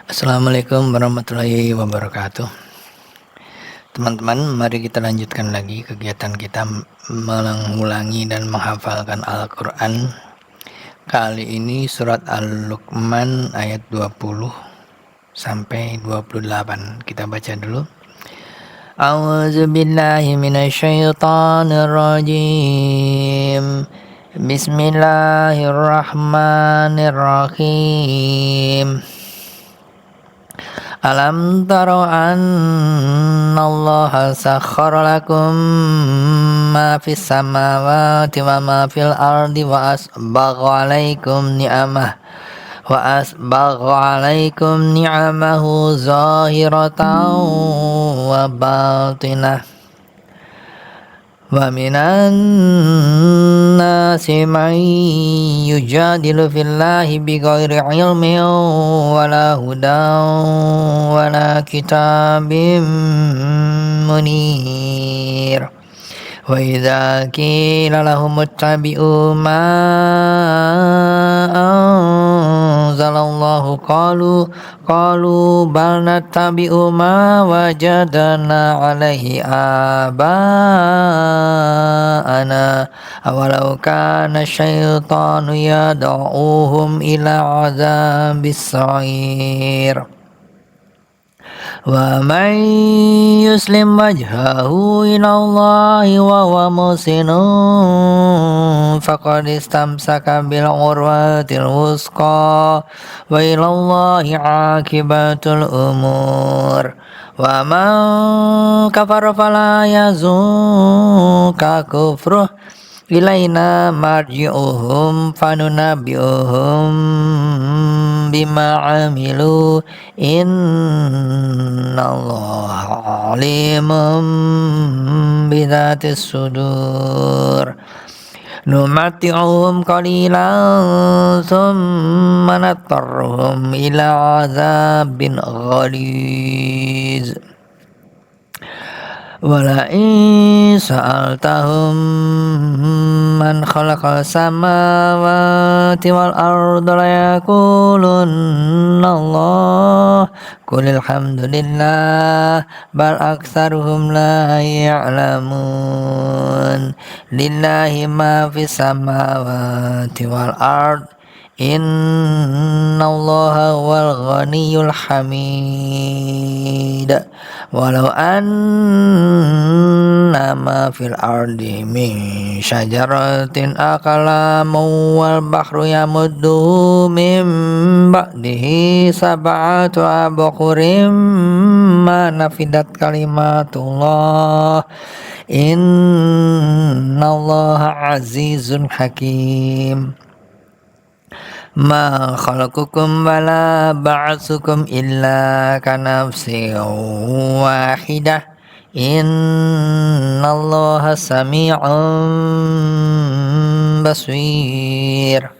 Assalamualaikum warahmatullahi wabarakatuh. Teman-teman, mari kita lanjutkan lagi kegiatan kita mengulangi dan menghafalkan Al-Quran. Kali ini surat Al-Luqman ayat 20 sampai 28. Kita baca dulu. A'udzu billahi minasyaitonir rajim. Bismillahirrahmanirrahim. Alam taro annallaha sakhkhara lakum ma fis samawati wa ma fil ardi wa asbagha alaikum ni'amahu zahiratan wa batinah. Wa minan nasi man yujadilu fillahi bighairi ilmin wala hudan wala kitabim munir. Wa idza qila lahum ittabi'u ma anzalallahu qalu bal nattabi'u ma wajadna alaihi aba'ana awalau kana syaitanu yad'uhum ila azabis sa'ir. Wa man yuslim wajhahu ilallahi wa huwa muhsinun faqad istamsaka bil urwatil wusqa wa ilallahi aqibatul umur. Wa man kafara fala yazunka kufruh ilaina marji'uhum fanunabbi'uhum bima amilu innallaha alimun bidzatis sudur. Numati'uhum qalilan thumma natarruhum ila azabin ghaliz. Wala in sa'altahum man khalaqal samawati wal arda la yaqulunna Allah qul alhamdulillah bal aktsaruhum la ya'lamun. Lillahi ma fis samawati wal ard innallaha wal ghaniyyul hamid. Walau anna ma fil ardi min syajaratin aqlamun wal bahru yamudduhu min ba'dihi sab'atu abqurim ma nafidat kalimatullah innallaha azizun hakim. Ma khalaqakum wala ba'atsukum illa kanafsin wahidah innallaha sami'un basir.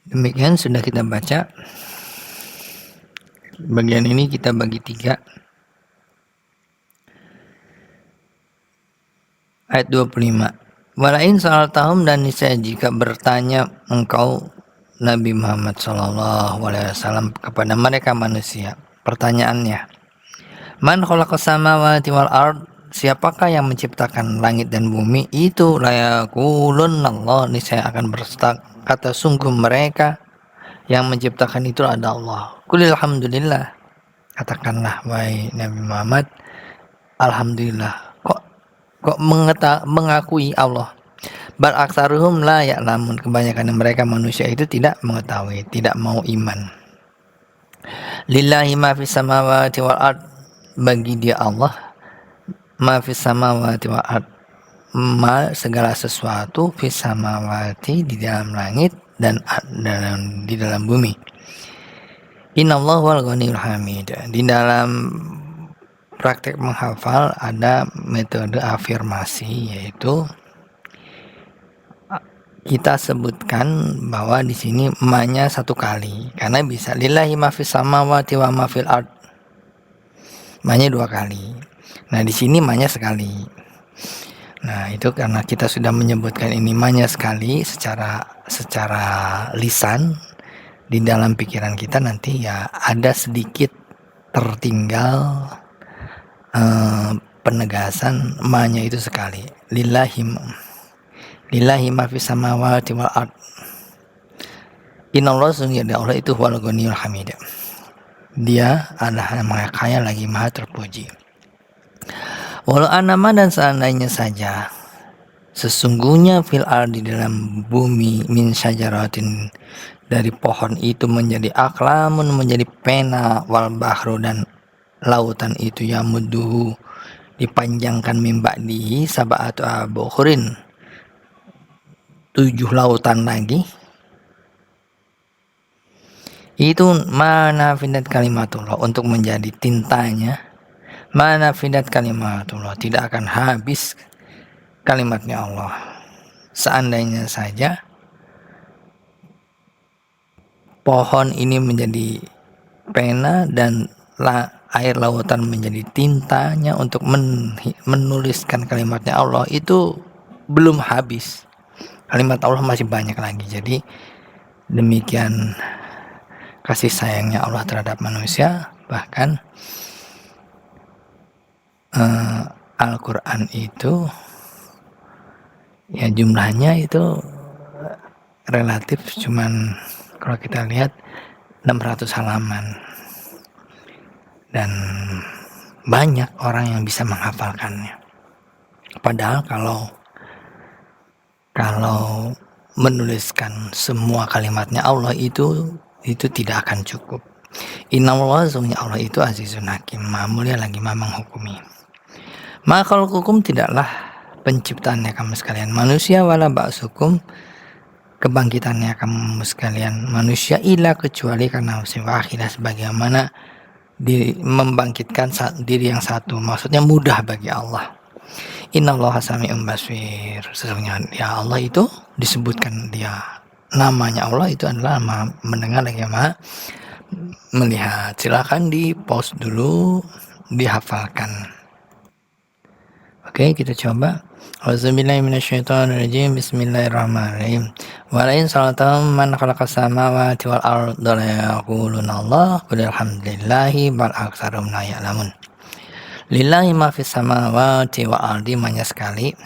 Demikian sudah kita baca. Bagian ini kita bagi 3. Ayat 25. Walain sa'altahum, dan niscaya jika bertanya engkau Nabi Muhammad SAW kepada mereka manusia, pertanyaannya, man khalaqas samawati wal ard, siapakah yang menciptakan langit dan bumi? Itu layaqulun Allah, niscaya akan berkata sungguh mereka yang menciptakan itu ada Allah. Qul alhamdulillah, katakanlah wahai Nabi Muhammad, alhamdulillah. Kok mengakui Allah? Bal aktsaruhum la ya'lamun, kebanyakan mereka manusia itu tidak mengetahui, tidak mau iman. Lillahi ma fis samawati wal ard, bagi dia Allah ma fis samawati wal ard, ma segala sesuatu, fis samawati di dalam langit dan di dalam bumi. Innallaha wal ghaniyyul hamid. Di dalam praktek menghafal ada metode afirmasi, yaitu kita sebutkan bahwa di sini ma-nya 1 kali, karena bisa lillahi ma fis samawati wa ma fil ard, ma-nya 2 kali. Nah, di sini manya sekali. Nah, itu karena kita sudah menyebutkan ini manya sekali secara lisan, di dalam pikiran kita nanti ya ada sedikit tertinggal penegasan manya itu sekali. Lillahi ma fis samawati wal ard. Innallaha sungguh Allah itu huwal ghaniyul hamid. Dia adalah yang maha kaya lagi maha terpuji. Walau anama dan seandainya saja sesungguhnya fil ardi dalam bumi min syajaratin dari pohon itu menjadi aklamun menjadi pena wal bahru dan lautan itu yamudduhu dipanjangkan mimba di sab'atu abukhurin 7 lautan lagi itu mana fidat kalimatullah untuk menjadi tintanya mana fidat kalimatullah tidak akan habis kalimatnya Allah. Seandainya saja pohon ini menjadi pena dan air lautan menjadi tintanya untuk menuliskan kalimatnya Allah, itu belum habis. Kalimat Allah masih banyak lagi. Jadi demikian kasih sayangnya Allah terhadap manusia. Bahkan Al-Quran itu ya jumlahnya itu relatif cuman kalau kita lihat 600 halaman dan banyak orang yang bisa menghafalkannya. Padahal kalau menuliskan semua kalimatnya Allah itu tidak akan cukup. Innallaha sungguh Allah itu azizun hakim, maha mulia lagi maha menghukumi. Maka hukum tidaklah penciptaannya kamu sekalian manusia wala ba'sukum kebangkitannya kamu sekalian manusia ila kecuali karena wahidah sebagaimana membangkitkan diri yang satu, maksudnya mudah bagi Allah. Innallaha sami'un basir. Sesungguhnya ya Allah itu disebutkan dia namanya Allah itu adalah maha mendengar lagi maha melihat. Silakan di pause dulu, dihafalkan. Oke, kita coba. Auzubillahi minasyaitonirrajim. Bismillahirrahmanirrahim. Walain salatam man khalaqas samawati wal arda la yaquluna Allah qul alhamdulillahi bal aktsarum la ya'lamun. Lillahi ma fis samawati wa ardi banyak sekali.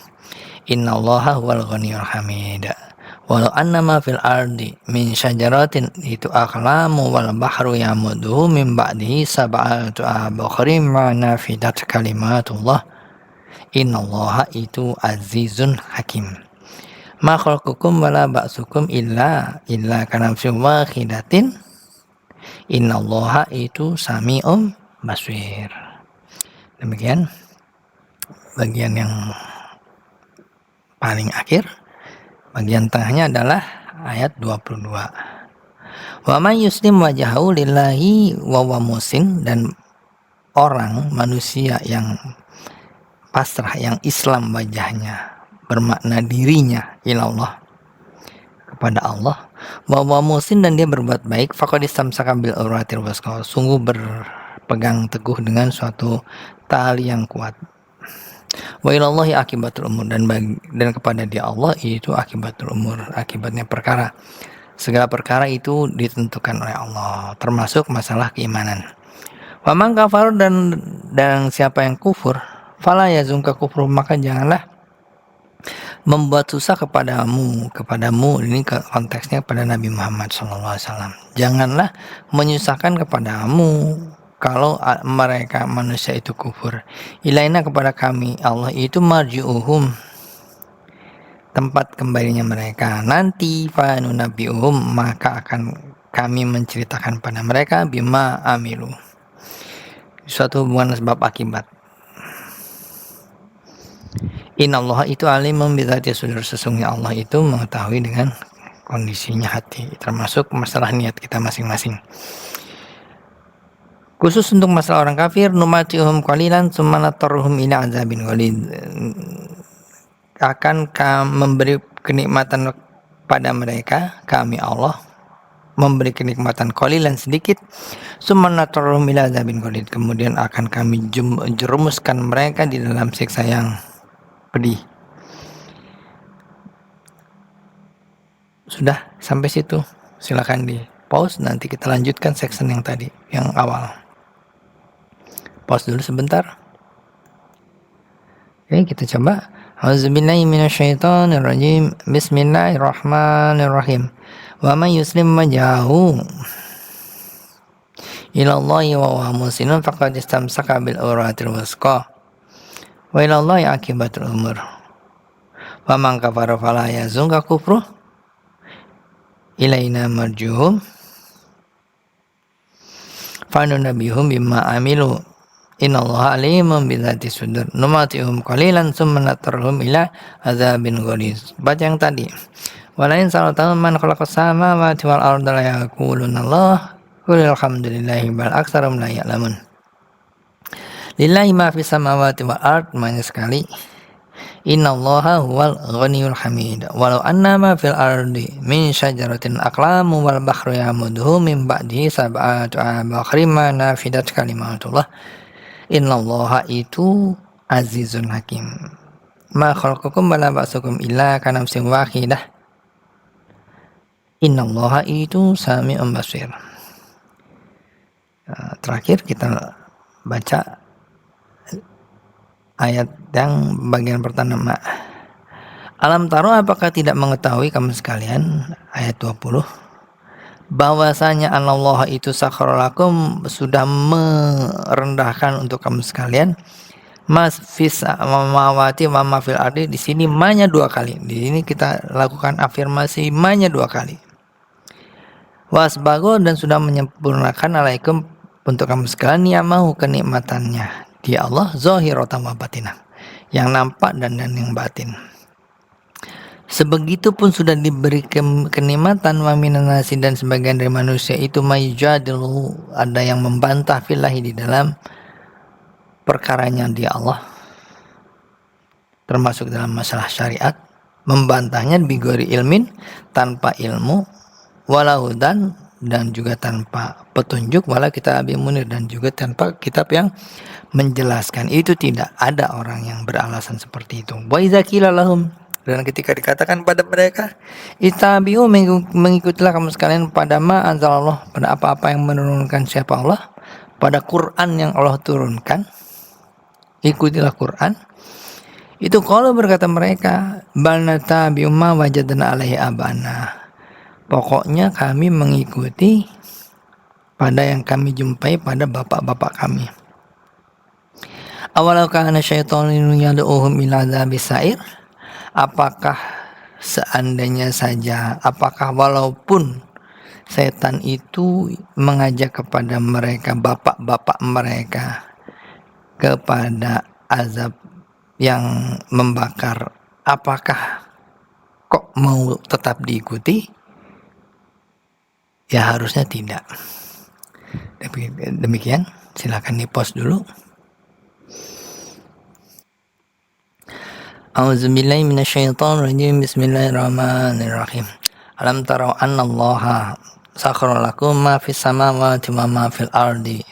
Innallaha huwal ghaniyul hamid. Walau annama fil ardi min syajaratin itu aqlamu wal bahru yamudduhu min ba'dihi sab'atu abhurin ma nafidat kalimatullah. Innallaha itu azizun hakim. Ma khalqukum wala ba'sukum illa kana fi wahidatin. Innallaha itu sami'um basir. Demikian bagian yang paling akhir. Bagian tengahnya adalah ayat 22. Wa may yuslim wajhahu lillahi wa huwa muhsin, dan orang manusia yang pasrah, yang Islam wajahnya, bermakna dirinya ilallah, kepada Allah, wa huwa muhsin, dan dia berbuat baik, faqad istamsaka bil urwatil wuthqa, sungguh berpegang teguh dengan suatu tali yang kuat. Wa ilallahi akibatul umur, dan kepada dia Allah itu akibatul umur, akibatnya perkara. Segala perkara itu ditentukan oleh Allah, termasuk masalah keimanan. Wa man kafar, dan siapa yang kufur, fala yazunka kufru, maka janganlah membuat susah kepadamu, ini konteksnya pada Nabi Muhammad SAW. Janganlah menyusahkan kepadamu kalau mereka manusia itu kufur. Ilaina, kepada kami Allah itu marji'uhum, tempat kembalinya mereka. Nanti fa nunabbi'uhum, maka akan kami menceritakan pada mereka bima amilu, suatu hubungan sebab akibat. Innallaha itu alimun bidzati sudur, sesungguhnya Allah itu mengetahui dengan kondisinya hati, termasuk masalah niat kita masing-masing. Khusus untuk masalah orang kafir, numati'uhum qalilan tsumma natarruhum ila azabin ghalid, akan memberi kenikmatan pada mereka, kami Allah, memberi kenikmatan qalilan sedikit, summa natarruhum ila adzabin ghalid, kemudian akan kami jerumuskan mereka di dalam siksa yang pedih. Sudah sampai situ, silakan di pause, nanti kita lanjutkan section yang tadi, yang awal. Pause dulu sebentar. Oke, kita coba. Auzubillahi minasyaitonirrajim. Bismillahirrahmanirrahim. Wa may yuslim wajhahu ila Allahi wa huwa muhsinun faqad istamsaka bil urwatil wuthqa. Wa ila Allahi akibatul umur. Wa man kafara fala yazunka kufruh. Ilaina marjuhum. Fa nunabihum bima amilu. Innallaha alimun bidzati sudur. Numatihum qalilan tsumma natarhum ila adzabin ghalidz. Baca yang tadi. Walain sa'altahum man khalaqas samawati wal arda la yaqulunallah qul alhamdulillahi bal aktsarum la ya'lamun. Lillahi ma fis samawati wal ard, banyak sekali. Innallaha huwal ghaniyul hamid. Walau anna ma fil ardi min syajaratin aqlamu wal bahru yamuduhu min ba'dihi sab'atu abahrin ma nafidat kalimatullah. Innallaha itu azizun hakim. Ma khalaqakum wala ba'sukum illa kanamsin wahidah. Innallaha itu sami'un basir. Terakhir kita baca ayat yang bagian pertama. Alam taro, apakah tidak mengetahui kamu sekalian, ayat 20, bahwasanya Allah itu sakharalakum, sudah merendahkan untuk kamu sekalian, mas fis mawati wa ma fil ardi. Di sini ma-nya 2 kali. Di sini kita lakukan afirmasi ma-nya 2 kali. Wasbago, dan sudah menyempurnakan alaikum untuk kamu sekalian ni'amahu, kenikmatannya dia Allah, zahiratan wa batinah, yang nampak dan yang batin. Sebegitu pun sudah diberi kenikmatan wa minan nasi, dan sebagian dari manusia itu mayujadilu, ada yang membantah fillahi, di dalam perkaranya dia Allah, termasuk dalam masalah syariat, membantahnya bigori ilmin, tanpa ilmu, walahudan, dan juga tanpa petunjuk, wala kitab munir, dan juga tanpa kitab yang menjelaskan. Itu tidak ada orang yang beralasan seperti itu. Wa idza qila lahum, dan ketika dikatakan pada mereka, ittabi'u, mengikutilah kamu sekalian pada ma anzalallah, pada apa-apa yang menurunkan siapa Allah, pada Quran yang Allah turunkan, ikutilah Quran. Itu kalau berkata mereka, bal natabi'u ma wajadna alaihi abana, pokoknya kami mengikuti pada yang kami jumpai pada bapak-bapak kami. Awalau kana syaitanu yad'uhum ila dzabis sa'ir, apakah seandainya saja, apakah walaupun setan itu mengajak kepada mereka, bapak-bapak mereka, kepada azab yang membakar, apakah kok mau tetap diikuti? Ya harusnya tidak. Demikian, silakan di pause dulu. A'udzubillahi minasyaitonirrajim. Bismillahirrahmanirrahim. Alam tarau annallaha sakhara lakum ma fis samawati wa ma fil ardi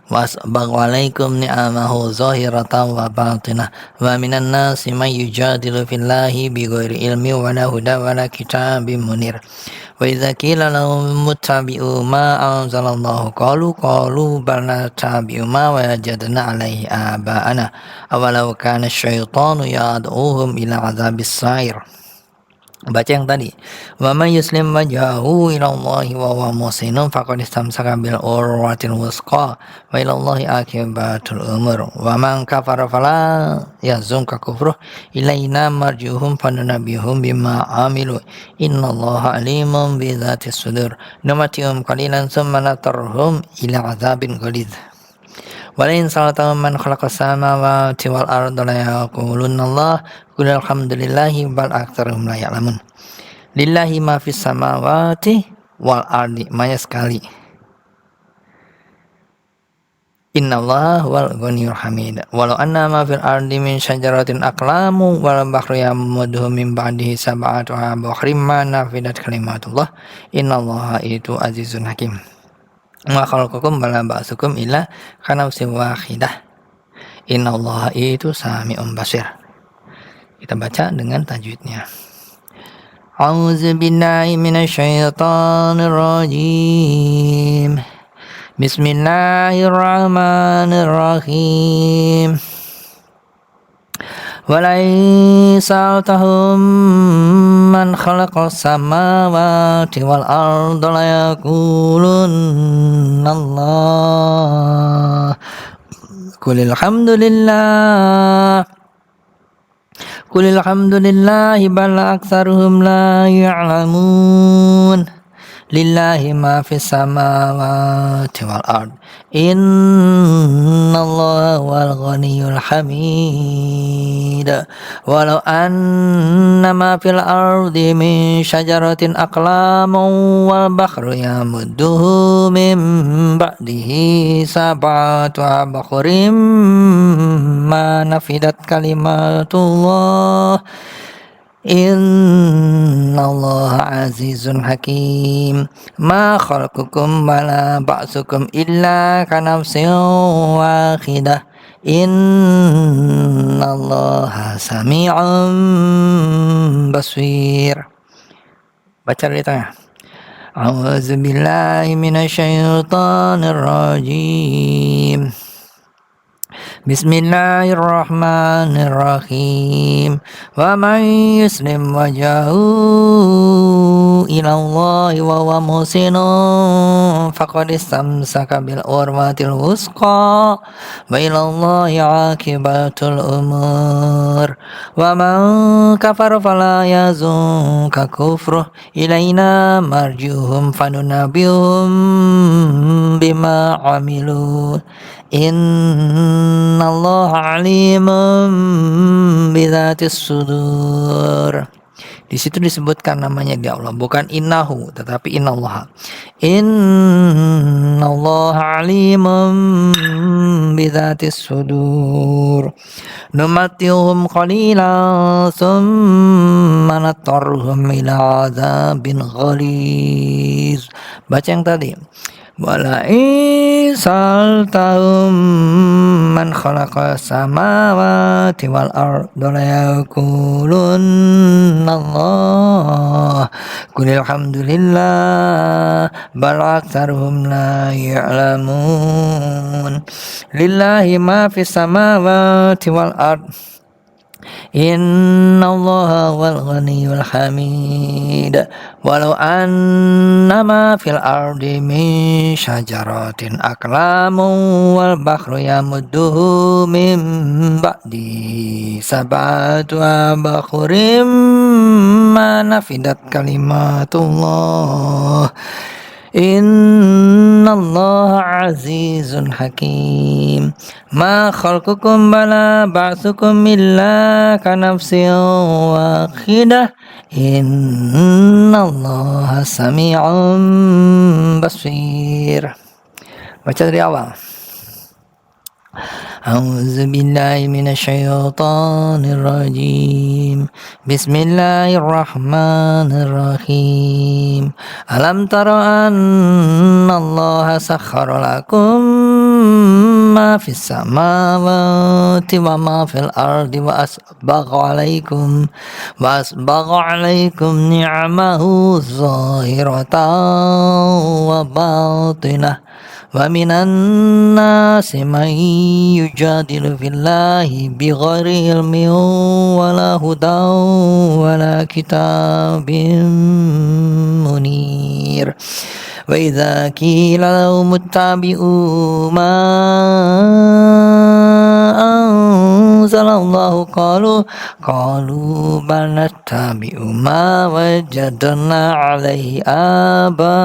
wasbagha alaikum ni'amahu zahiratan wa batinah wa minan nasi may yujadilu fillahi bighairi ilmi wa la huda wa la kitabim munir. Wa idza qila lahum muttabi'u ma anzalallahu qalu bal nattabi'u ma wajadna alaihi aba'ana awalau kana asyaitanu yad'uhum ila adzabis sa'ir. Baca yang tadi. Wa may yuslim wajhahu ila Allahi wa huwa muhsinun faqad istamsaka bil urwatil wuthqa wa ila Allahi akibatul umur. Wa man kafara fala yazunka kufruh ilaina marjuhum fanunabihum bima amilu innallaha alimun bi dzatis sudur. Numatihum qalilan tsumma natarhum ila adzabin ghalidz. Walain sa'altahum man khalaqas samawati wal arda la yaqulunallah qul alhamdulillahi bal aktsaruhum la ya'lamun. Lillahi ma fis samawati wal ardi, banyak sekali. Innallaha huwal ghaniyyul hamid. Walau anna ma fil ardi min syajaratin aqlamu wal bahru yamudduhu min ba'dihi sab'atu abhurin ma nafidat kalimatullah. Innallaha itu azizun hakim. Ma khalaqakum wala ba'sukum illa kanafsin wahidah. Innallaha itu sami'un basir. Kita baca dengan tajwidnya. A'udzu billahi minasyaitonir rajim. Bismillahirrahmanirrahim. Walai sa'altahum man khalaqas samawati wal arda la yaqulunna Allah. Qulil hamdulillahi bal aktsaruhum la ya'lamun. Lillahi ma fis samawati wal ard. Innallaha wal ghaniyyul hamid. Walau anna ma fil ardi min syajaratin aqlamun wal bahru yamudduhu min ba'dihi sab'atu abhurin ma nafidat kalimatullah. Innallaha azizun hakim. Ma khalqukum wala ba'sukum illa kanafsin wahidah. Innallaha sami'un basir. Baca dari tengah. A'udzu billahi minasyaitonir rajim. Bismillahirrahmanirrahim. Wa man yuslim wajhahu ila Allahi wa huwa muhsinun faqad istamsaka bil urwatil wusqa wa ila Allahi aqibatul umur. Wa man kafara fala yazunka kufruh ilaina marjuhum fanunabihum bima amilu. Innallaha alimun bidzatis sudur. Di situ disebutkan namanya di Allah, bukan innahu tetapi innallaha. Innallaha alimun bidzatis sudur. Numatihum qalilan thumma natarruhum ila adzabin ghaliz. Baca yang tadi. Walai saltahum man khalaqas samawati wal arda la yaqulunna Allah. Qulil hamdulillah bal aktsaruhum la ya'lamun. Lillahi ma fis samawati wal ard. Innallaha wal ghaniyyul hamid. Walau annama fil ardi min syajaratin aqlamun wal bahru yamudduhu min ba'di sab'atu abhurin ma nafidat kalimatullah. Innallaha azizun hakim. Ma khalqukum wala ba'tsukum illa kanafsin wahidah. Innallaha sami'un basir. Baca dari awal. A'udzu billahi minasyaitonir rajim. Bismillahirrahmanirrahim. Alam tara annallaha sakhkhara lakum ma fis samawati wa ma fil ardi wa asbagha alaikum ni'amahu zahiratan wa batinah. Wa minan nasi man yujadilu fillahi bighairi ilmin wala hudan wala kitabin munir. Wa idza qila lahum ittabi'u ma anzalallahu qalu bal nattabi'u ma wajadna 'alaihi aba'ana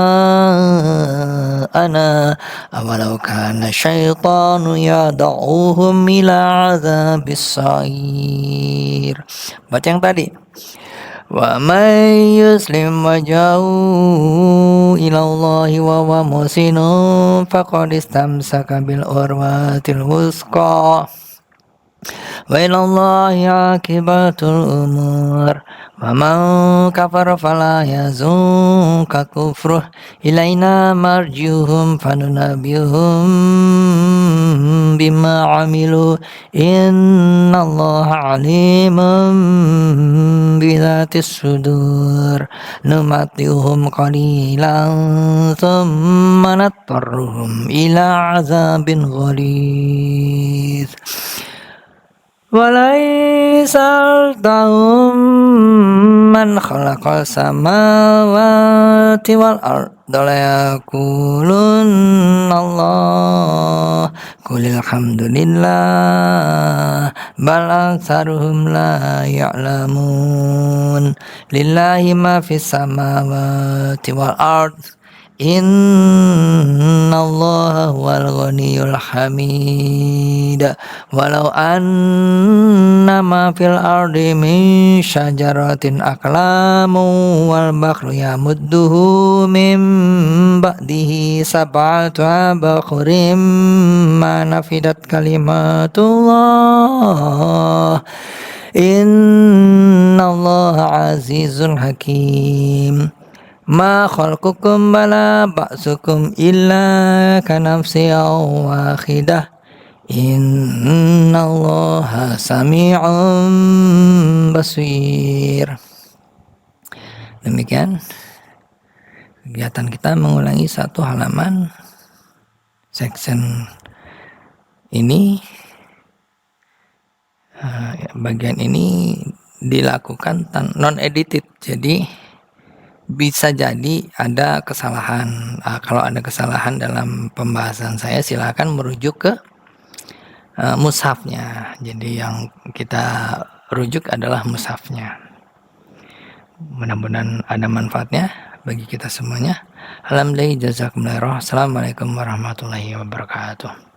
awalau kana syaitanu yad'uhum ila 'adzabis sa'ir. Baca yang tadi. Wa may yuslim wajhahu ilallahi wa huwa muhsinun faqad istamsaka bil urwatil wuthqa wa ilallahi aqibatul umur wa man kafara fala yazunka kufruh ilaina marjuhum fanunabihum bima amilu innallaha alimun bizatis sudur numatihum qalilan thumma nattarruhum ila azabin ghalidh ولئن سألتهم من خلق السماوات والأرض ليقولن الله قل الحمد لله بل أكثرهم لا يعلمون لله ما في السماوات والأرض Innallaha huwal ghaniyul hamid walau anna ma fil ardi min syajaratin aqlamu wal bahru yamudduhu min ba'dihi sab'atu abhurim ma nafidat kalimatullah innallaha azizun hakim Ma khalqukum bala ba'sukum illa kanafsin wahidah Innallaha sami'un basir. Demikian kegiatan kita mengulangi satu halaman section ini. Bagian ini dilakukan non edited, jadi bisa jadi ada kesalahan. Kalau ada kesalahan dalam pembahasan saya, silakan merujuk ke mushafnya. Jadi yang kita rujuk adalah mushafnya. Mudah-mudahan ada manfaatnya bagi kita semuanya. Alhamdulillah, jazakumullah. Assalamualaikum warahmatullahi wabarakatuh.